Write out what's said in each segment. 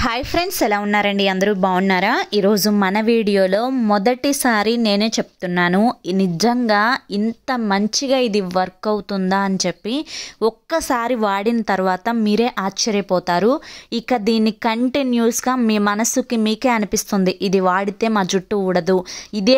Hi friends, ఎలా ఉన్నారండి? అందరూ బాగున్నారా? ఈరోజు మన వీడియోలో మొదటిసారి నేనే చెప్తున్నాను, నిజంగా ఇంత మంచిగా ఇది వర్క్ అవుతుందా అని చెప్పి. ఒక్కసారి వాడిన తర్వాత మీరే ఆశ్చర్యపోతారు. ఇక దీన్ని కంటిన్యూస్గా మీ మనసుకి మీకే అనిపిస్తుంది, ఇది వాడితే మా జుట్టు ఊడదు, ఇదే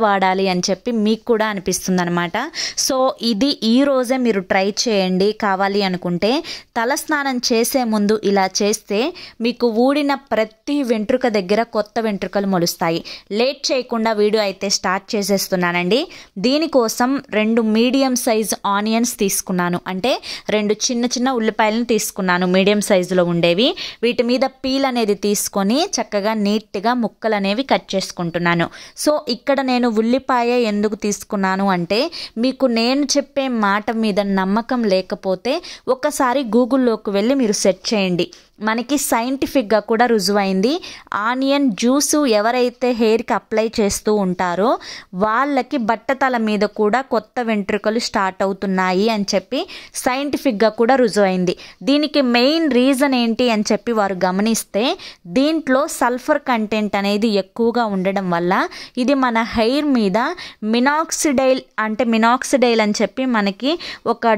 వాడాలి అని చెప్పి మీకు కూడా అనిపిస్తుంది అనమాట. సో ఇది ఈరోజే మీరు ట్రై చేయండి. కావాలి అనుకుంటే తలస్నానం చేసే ముందు ఇలా చేస్తే మీకు ఊడిన ప్రతి వెంట్రుక దగ్గర కొత్త వెంట్రుకలు మొలుస్తాయి. లేట్ చేయకుండా వీడియో అయితే స్టార్ట్ చేసేస్తున్నానండి. దీనికోసం 2 మీడియం సైజ్ ఆనియన్స్ తీసుకున్నాను, అంటే 2 చిన్న చిన్న ఉల్లిపాయలను తీసుకున్నాను, మీడియం సైజులో ఉండేవి. వీటి మీద పీల్ అనేది తీసుకొని చక్కగా నీట్గా ముక్కలు అనేవి కట్ చేసుకుంటున్నాను. సో ఇక్కడ నేను ఉల్లిపాయ ఎందుకు తీసుకున్నాను అంటే, మీకు నేను చెప్పే మాట మీద నమ్మకం లేకపోతే ఒకసారి గూగుల్లోకి వెళ్ళి మీరు సెర్చ్ చేయండి. మనకి సైంటిఫిక్గా కూడా రుజువైంది. ఆనియన్ జ్యూసు ఎవరైతే హెయిర్కి అప్లై చేస్తూ ఉంటారో వాళ్ళకి బట్టతల మీద కూడా కొత్త వెంట్రుకలు స్టార్ట్ అవుతున్నాయి అని చెప్పి సైంటిఫిక్గా కూడా రుజువైంది. దీనికి మెయిన్ రీజన్ ఏంటి అని చెప్పి వారు గమనిస్తే, దీంట్లో సల్ఫర్ కంటెంట్ అనేది ఎక్కువగా ఉండడం వల్ల ఇది మన హెయిర్ మీద మినాక్సిడైల్ అని చెప్పి మనకి ఒక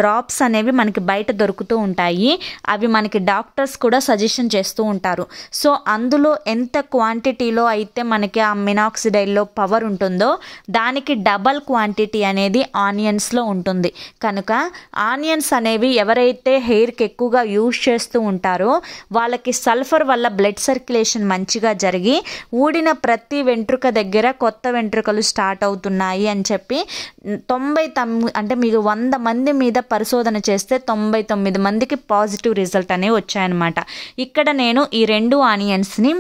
డ్రాప్స్ అనేవి మనకి బయట దొరుకుతూ ఉంటాయి. అవి మనకి డాక్టర్స్ కూడా సజెషన్ చేస్తూ ఉంటారు. సో అందులో ఎంత క్వాంటిటీలో అయితే మనకి ఆ మినాక్సిడైల్లో పవర్ ఉంటుందో దానికి డబల్ క్వాంటిటీ అనేది ఆనియన్స్లో ఉంటుంది. కనుక ఆనియన్స్ అనేవి ఎవరైతే హెయిర్కి ఎక్కువగా యూజ్ చేస్తూ ఉంటారో వాళ్ళకి సల్ఫర్ వల్ల బ్లడ్ సర్క్యులేషన్ మంచిగా జరిగి ఊడిన ప్రతి వెంట్రుక దగ్గర కొత్త వెంట్రుకలు స్టార్ట్ అవుతున్నాయి అని చెప్పి 99 అంటే మీకు 100 మంది మీద పరిశోధన చేస్తే 99 మందికి పాజిటివ్ రిజల్ట్ అనేవి వచ్చాయన్నమాట. ఇక్కడ నేను ఈ 2 ఆనియన్స్ని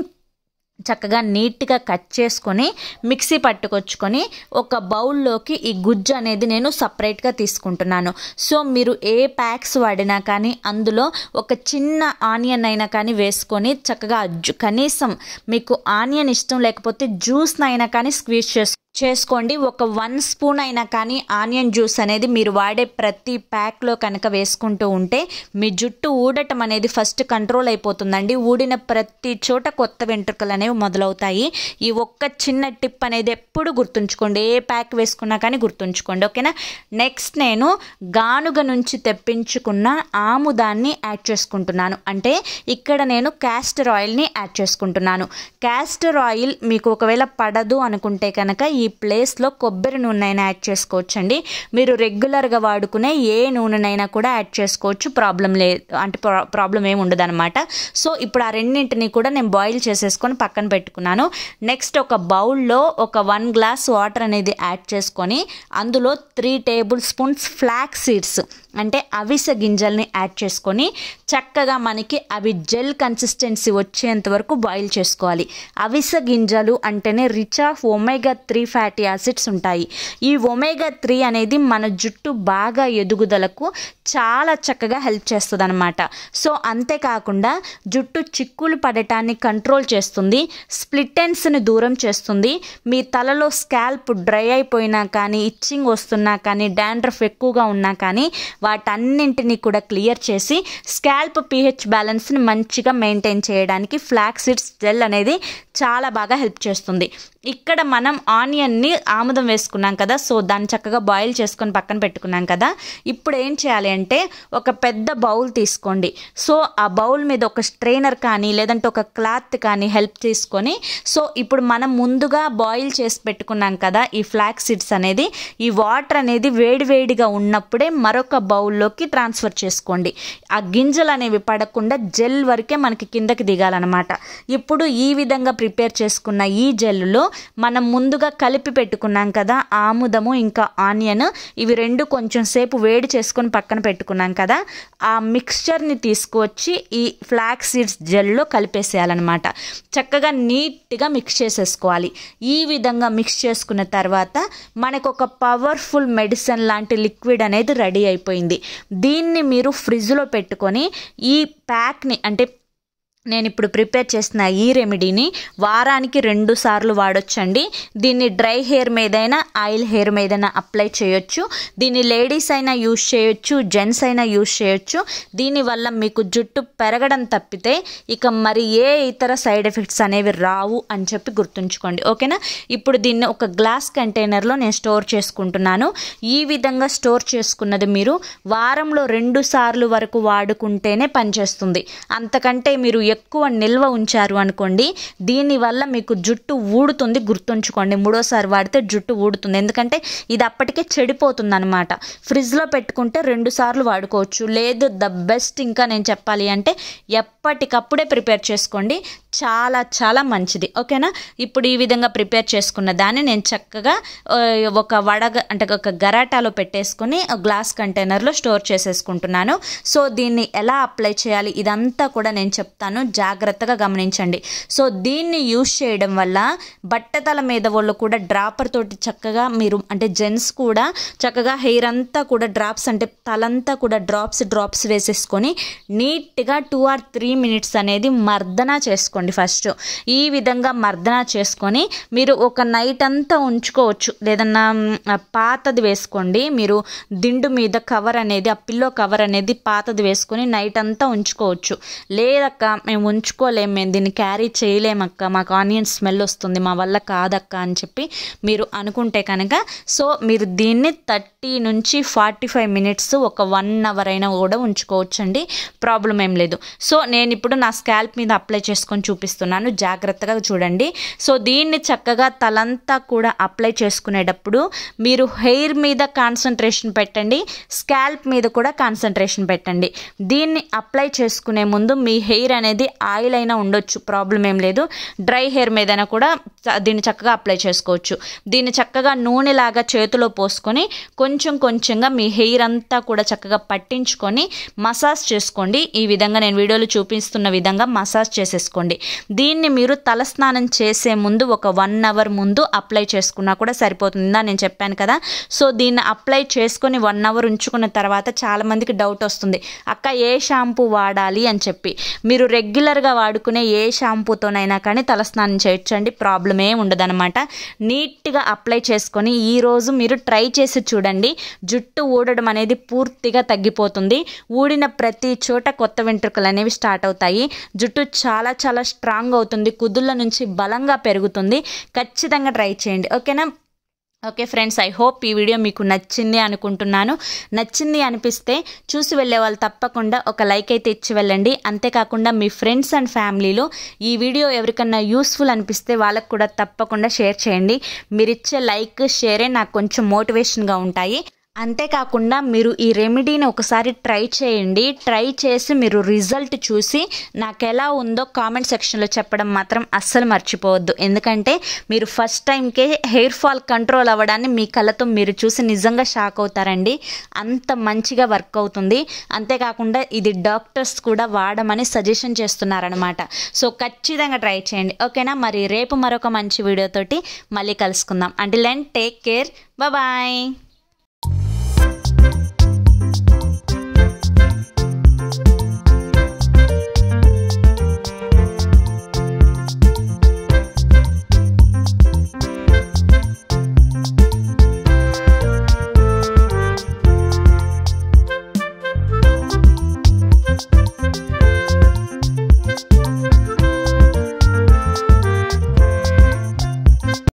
చక్కగా నీట్గా కట్ చేసుకొని మిక్సీ పట్టుకొచ్చుకొని ఒక బౌల్లోకి ఈ గుజ్జు అనేది నేను సపరేట్గా తీసుకుంటున్నాను. సో మీరు ఏ ప్యాక్స్ వాడినా కానీ అందులో ఒక చిన్న ఆనియన్ అయినా కానీ వేసుకొని చక్కగా కనీసం మీకు ఆనియన్ ఇష్టం లేకపోతే జ్యూస్నైనా కానీ స్క్వీజ్ చేసుకోండి. ఒక 1 స్పూన్ అయినా కానీ ఆనియన్ జ్యూస్ అనేది మీరు వాడే ప్రతి ప్యాక్లో కనుక వేసుకుంటూ ఉంటే మీ జుట్టు ఊడటం అనేది ఫస్ట్ కంట్రోల్ అయిపోతుందండి. ఊడిన ప్రతి చోట కొత్త వెంట్రుకలు అనేవి మొదలవుతాయి. ఈ ఒక్క చిన్న టిప్ అనేది ఎప్పుడు గుర్తుంచుకోండి, ఏ ప్యాక్ వేసుకున్నా కానీ గుర్తుంచుకోండి, ఓకేనా? నెక్స్ట్ నేను గానుగ నుంచి తెప్పించుకున్న ఆముదాన్ని యాడ్ చేసుకుంటున్నాను. అంటే ఇక్కడ నేను క్యాస్టర్ ఆయిల్ని యాడ్ చేసుకుంటున్నాను. క్యాస్టర్ ఆయిల్ మీకు ఒకవేళ పడదు అనుకుంటే కనుక ఈ ప్లేస్లో కొబ్బరి నూనెనైనా యాడ్ చేసుకోవచ్చండి. మీరు రెగ్యులర్గా వాడుకునే ఏ నూనెనైనా కూడా యాడ్ చేసుకోవచ్చు, ప్రాబ్లం ఏమి ఉండదు అనమాట. సో ఇప్పుడు ఆ రెండింటిని కూడా నేను బాయిల్ చేసేసుకొని పక్కన పెట్టుకున్నాను. నెక్స్ట్ ఒక బౌల్లో ఒక 1 గ్లాస్ వాటర్ అనేది యాడ్ చేసుకొని అందులో 3 టేబుల్ స్పూన్స్ ఫ్లాక్స్ సీడ్స్ అంటే అవిసె గింజల్ని యాడ్ చేసుకొని చక్కగా మనకి అవి జెల్ కన్సిస్టెన్సీ వచ్చేంత వరకు బాయిల్ చేసుకోవాలి. అవిసె గింజలు అంటేనే rich of omega 3 fatty acids ఉంటాయి. ఈ ఒమేగా 3 అనేది మన జుట్టు బాగా ఎదుగుదలకు చాలా చక్కగా హెల్ప్ చేస్తుంది అనమాట. సో అంతేకాకుండా జుట్టు చిక్కులు పడటాన్ని కంట్రోల్ చేస్తుంది, స్ప్లిట్ ఎండ్స్ని దూరం చేస్తుంది. మీ తలలో స్కాల్ప్ డ్రై అయిపోయినా కానీ, ఇచ్చింగ్ వస్తున్నా కానీ, డాండ్రఫ్ ఎక్కువగా ఉన్నా కానీ వాటన్నింటినీ కూడా క్లియర్ చేసి స్కాల్ప్ pH బ్యాలెన్స్ని మంచిగా మెయింటైన్ చేయడానికి ఫ్లాక్స్ సీడ్స్ జెల్ అనేది చాలా బాగా హెల్ప్ చేస్తుంది. ఇక్కడ మనం ఆనియన్ని ఆముదం వేసుకున్నాం కదా, సో దాన్ని చక్కగా బాయిల్ చేసుకొని పక్కన పెట్టుకున్నాం కదా. ఇప్పుడు ఏం చేయాలి అంటే ఒక పెద్ద బౌల్ తీసుకోండి. సో ఆ బౌల్ మీద ఒక స్ట్రైనర్ కానీ లేదంటే ఒక క్లాత్ కానీ హెల్ప్ తీసుకొని, సో ఇప్పుడు మనం ముందుగా బాయిల్ చేసి పెట్టుకున్నాం కదా ఈ ఫ్లాక్స్ సీడ్స్ అనేది, ఈ వాటర్ అనేది వేడివేడిగా ఉన్నప్పుడే మరొక బౌల్లోకి ట్రాన్స్ఫర్ చేసుకోండి. ఆ గింజలు అనేవి పడకుండా జెల్ వరకే మనకి కిందకి దిగాలన్నమాట. ఇప్పుడు ఈ విధంగా ప్రిపేర్ చేసుకున్న ఈ జెల్లో మనం ముందుగా కలిపి పెట్టుకున్నాం కదా ఆముదము ఇంకా ఆనియన్, ఇవి 2 కొంచెం సేపు వేడి చేసుకొని పక్కన పెట్టుకున్నాం కదా, ఆ మిక్స్చర్ని తీసుకువచ్చి ఈ ఫ్లాక్స్ సీడ్స్ జెల్లో కలిపేసేయాలన్నమాట. చక్కగా నీట్గా మిక్స్ చేసేసుకోవాలి. ఈ విధంగా మిక్స్ చేసుకున్న తర్వాత మనకు ఒక పవర్ఫుల్ మెడిసిన్ లాంటి లిక్విడ్ అనేది రెడీ అయిపోయింది. దీన్ని మీరు ఫ్రిడ్జ్లో పెట్టుకొని ఈ ప్యాక్ని అంటే నేను ఇప్పుడు ప్రిపేర్ చేసిన ఈ రెమెడీని వారానికి 2 సార్లు వాడొచ్చండి. దీన్ని డ్రై హెయిర్ మీదైనా ఆయిల్ హెయిర్ మీదైనా అప్లై చేయొచ్చు. దీన్ని లేడీస్ అయినా యూస్ చేయొచ్చు, జెంట్స్ అయినా యూస్ చేయొచ్చు. దీనివల్ల మీకు జుట్టు పెరగడం తప్పితే ఇక మరి ఏ ఇతర సైడ్ ఎఫెక్ట్స్ అనేవి రావు అని చెప్పి గుర్తుంచుకోండి. ఓకేనా? ఇప్పుడు దీన్ని ఒక గ్లాస్ కంటైనర్లో నేను స్టోర్ చేసుకుంటున్నాను. ఈ విధంగా స్టోర్ చేసుకున్నది మీరు వారంలో 2 సార్లు వరకు వాడుకుంటేనే పనిచేస్తుంది. అంతకంటే మీరు ఎక్కువ నిల్వ ఉంచారు అనుకోండి, దీనివల్ల మీకు జుట్టు ఊడుతుంది. గుర్తుంచుకోండి, 3వ సారి వాడితే జుట్టు ఊడుతుంది. ఎందుకంటే ఇది అప్పటికే చెడిపోతుంది అనమాట. ఫ్రిడ్జ్లో పెట్టుకుంటే 2 సార్లు వాడుకోవచ్చు. లేదు ద బెస్ట్ ఇంకా నేను చెప్పాలి అంటే ఎప్పటికప్పుడే ప్రిపేర్ చేసుకోండి, చాలా చాలా మంచిది. ఓకేనా? ఇప్పుడు ఈ విధంగా ప్రిపేర్ చేసుకున్న దాన్ని నేను చక్కగా ఒక గరాటాలో పెట్టేసుకొని గ్లాస్ కంటైనర్లో స్టోర్ చేసేసుకుంటున్నాను. సో దీన్ని ఎలా అప్లై చేయాలి ఇదంతా కూడా నేను చెప్తాను, జాగ్రత్తగా గమనించండి. సో దీన్ని యూస్ చేయడం వల్ల బట్టతల మీద వాళ్ళు కూడా డ్రాపర్ తోటి చక్కగా మీరు అంటే జెంట్స్ కూడా చక్కగా హెయిర్ అంతా కూడా డ్రాప్స్ అంటే తలంతా కూడా డ్రాప్స్ వేసేసుకొని నీట్గా 2 or 3 minutes అనేది మర్దన చేసుకోండి. ఫస్ట్ ఈ విధంగా మర్దన చేసుకొని మీరు ఒక నైట్ అంతా ఉంచుకోవచ్చు. లేదన్నా పాతది వేసుకోండి. మీరు దిండు మీద కవర్ అనేది ఆ పిల్లో కవర్ అనేది పాతది వేసుకొని నైట్ అంతా ఉంచుకోవచ్చు. లేదక్క మేము ఉంచుకోలేము, మేము దీన్ని క్యారీ చేయలేమక్క, మాకు ఆనియన్ స్మెల్ వస్తుంది, మా వల్ల కాదక్క అని చెప్పి మీరు అనుకుంటే కనుక సో మీరు దీన్ని 30 నుంచి 45 minutes ఒక 1 hour అయినా కూడా ఉంచుకోవచ్చండి, ప్రాబ్లం ఏం లేదు. సో నేను ఇప్పుడు నా స్కాల్ప్ మీద అప్లై చేసుకొని చూపిస్తున్నాను, జాగ్రత్తగా చూడండి. సో దీన్ని చక్కగా తలంతా కూడా అప్లై చేసుకునేటప్పుడు మీరు హెయిర్ మీద కాన్సన్ట్రేషన్ పెట్టండి, స్కాల్ప్ మీద కూడా కాన్సన్ట్రేషన్ పెట్టండి. దీన్ని అప్లై చేసుకునే ముందు మీ హెయిర్ అనేది ఆయిల్ అయినా ఉండొచ్చు, ప్రాబ్లం ఏం లేదు. డ్రై హెయిర్ మీదైనా కూడా దీన్ని చక్కగా అప్లై చేసుకోవచ్చు. దీన్ని చక్కగా నూనెలాగా చేతిలో పోసుకొని కొంచెంగా మీ హెయిర్ అంతా కూడా చక్కగా పట్టించుకొని మసాజ్ చేసుకోండి. ఈ విధంగా నేను వీడియోలో చూపిస్తున్న విధంగా మసాజ్ చేసేసుకోండి. దీన్ని మీరు తలస్నానం చేసే ముందు ఒక 1 hour ముందు అప్లై చేసుకున్నా కూడా సరిపోతుందా, నేను చెప్పాను కదా. సో దీన్ని అప్లై చేసుకొని 1 hour ఉంచుకున్న తర్వాత చాలామందికి డౌట్ వస్తుంది, అక్క ఏ షాంపూ వాడాలి అని చెప్పి. మీరు రెగ్యులర్గా వాడుకునే ఏ షాంపూతోనైనా కానీ తలస్నానం చేయొచ్చండి, ప్రాబ్లం ఏం ఉండదన్నమాట. నీట్గా అప్లై చేసుకొని ఈరోజు మీరు ట్రై చేసి చూడండి, జుట్టు ఊడడం అనేది పూర్తిగా తగ్గిపోతుంది. ఊడిన ప్రతి చోట కొత్త వెంట్రుకలు అనేవి స్టార్ట్ అవుతాయి. జుట్టు చాలా చాలా స్ట్రాంగ్ అవుతుంది, కుదుళ్ళ నుంచి బలంగా పెరుగుతుంది. ఖచ్చితంగా ట్రై చేయండి. ఓకేనా? ఓకే ఫ్రెండ్స్, ఐ హోప్ ఈ వీడియో మీకు నచ్చింది అనుకుంటున్నాను. నచ్చింది అనిపిస్తే చూసి వెళ్ళే వాళ్ళు తప్పకుండా ఒక లైక్ అయితే ఇచ్చి వెళ్ళండి. అంతేకాకుండా మీ ఫ్రెండ్స్ అండ్ ఫ్యామిలీలో ఈ వీడియో ఎవరికన్నా యూస్ఫుల్ అనిపిస్తే వాళ్ళకు కూడా తప్పకుండా షేర్ చేయండి. మీరు ఇచ్చే లైక్ షేరే నాకు కొంచెం మోటివేషన్గా ఉంటాయి. అంతేకాకుండా మీరు ఈ రెమెడీని ఒకసారి ట్రై చేయండి. ట్రై చేసి మీరు రిజల్ట్ చూసి నాకు ఎలా ఉందో కామెంట్ సెక్షన్లో చెప్పడం మాత్రం అస్సలు మర్చిపోవద్దు. ఎందుకంటే మీరు ఫస్ట్ టైంకే హెయిర్ ఫాల్ కంట్రోల్ అవ్వడాన్ని మీ కళ్ళతో మీరు చూసి నిజంగా షాక్ అవుతారండి. అంత మంచిగా వర్క్ అవుతుంది. అంతేకాకుండా ఇది డాక్టర్స్ కూడా వాడమని సజెషన్ చేస్తున్నారనమాట. సో ఖచ్చితంగా ట్రై చేయండి. ఓకేనా? మరి రేపు మరొక మంచి వీడియోతోటి మళ్ళీ కలుసుకుందాం. Until then take care, bye.